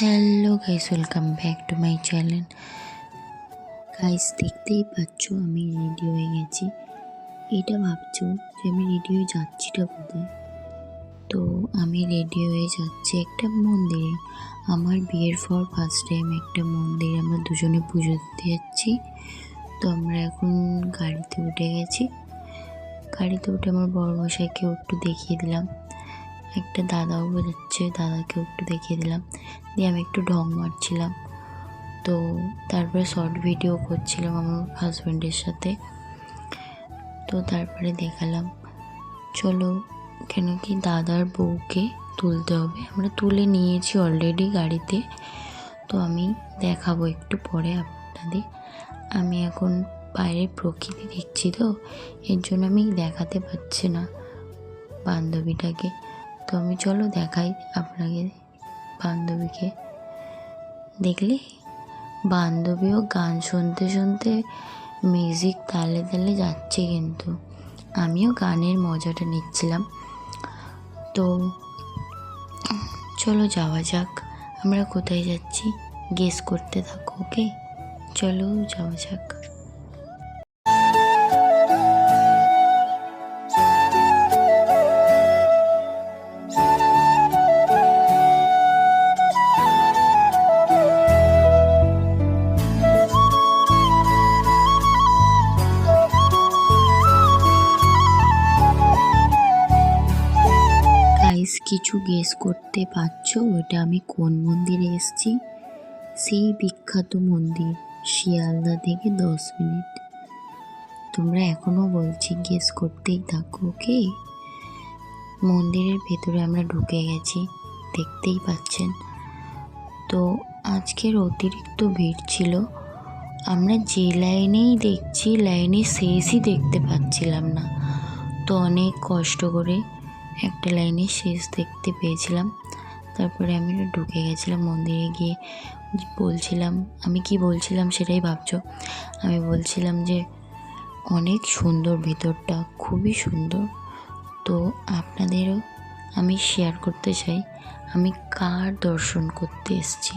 Hello guys, welcome back to my channel. Guys, দেখতেই পাচ্ছ আমি রেডি হয়ে গেছি। এটা ভাবছো যে আমি রেডি হয়ে যাচ্ছিটা কোথায়? তো আমি রেডি হয়ে যাচ্ছি একটা মন্দিরে। আমার বিয়ের পর ফার্স্ট টাইম একটা মন্দিরে আমরা দুজনে পুজো দিতে যাচ্ছি। তো আমরা এখন গাড়িতে উঠে গেছি। গাড়িতে উঠে আমার বড়মশাইকেও একটু দেখিয়ে দিলাম, একটা দাদাও বেরোচ্ছে, দাদাকেও একটু দেখিয়ে দিলাম। দিয়ে আমি একটু ঢং মারছিলাম। তো তারপরে শর্ট ভিডিও করছিলাম আমার হাজব্যান্ডের সাথে। তো তারপরে দেখালাম চলো, কেন কি দাদার বউকে তুলতে হবে। আমরা তুলে নিয়েছি অলরেডি গাড়িতে। তো আমি দেখাবো একটু পরে আপনাদের। আমি এখন বাইরের প্রকৃতি দেখছি, তো এর জন্য আমি দেখাতে পারছি না বান্ধবীটাকে। তো আমি চলো দেখাই আপনাকে বান্ধবীকে। দেখলে বান্ধবীও গান শুনতে শুনতে মিউজিক তালে তালে যাচ্ছে, কিন্তু আমিও গানের মজাটা নিচ্ছিলাম। তো চলো যাওয়া যাক। আমরা কোথায় যাচ্ছি গেস করতে থাকো, ওকে? চলো যাওয়া যাক। কিছু গেস করতে পারছো ওটা আমি কোন মন্দিরে এসেছি? সেই বিখ্যাত মন্দির শিয়ালদা থেকে 10 মিনিট। তোমরা এখনো বলছি গেস করতেই থাকো, ওকে? মন্দিরের ভেতরে আমরা ঢুকে গেছি, দেখতেই পাচ্ছেন। তো আজকের অতিরিক্ত ভিড় ছিল। আমরা যে লাইনেই দেখছি লাইনের শেষই দেখতে পাচ্ছিলাম না। তো অনেক কষ্ট করে একটা লাইনের শেষ দেখতে পেয়েছিলাম। তারপরে আমি ঢুকে গেছিলাম মন্দিরে। গিয়ে বলছিলাম, আমি কি বলছিলাম সেটাই ভাবছো। আমি বলছিলাম যে অনেক সুন্দর ভেতরটা, খুবই সুন্দর। তো আপনাদেরও আমি শেয়ার করতে চাই আমি কার দর্শন করতে এসেছি।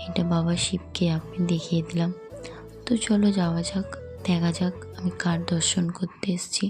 এটা বাবা শিবকে আমি দেখিয়ে দিলাম। তো চলো যাওয়া যাক, দেখা যাক আমি কার দর্শন করতে এসেছি।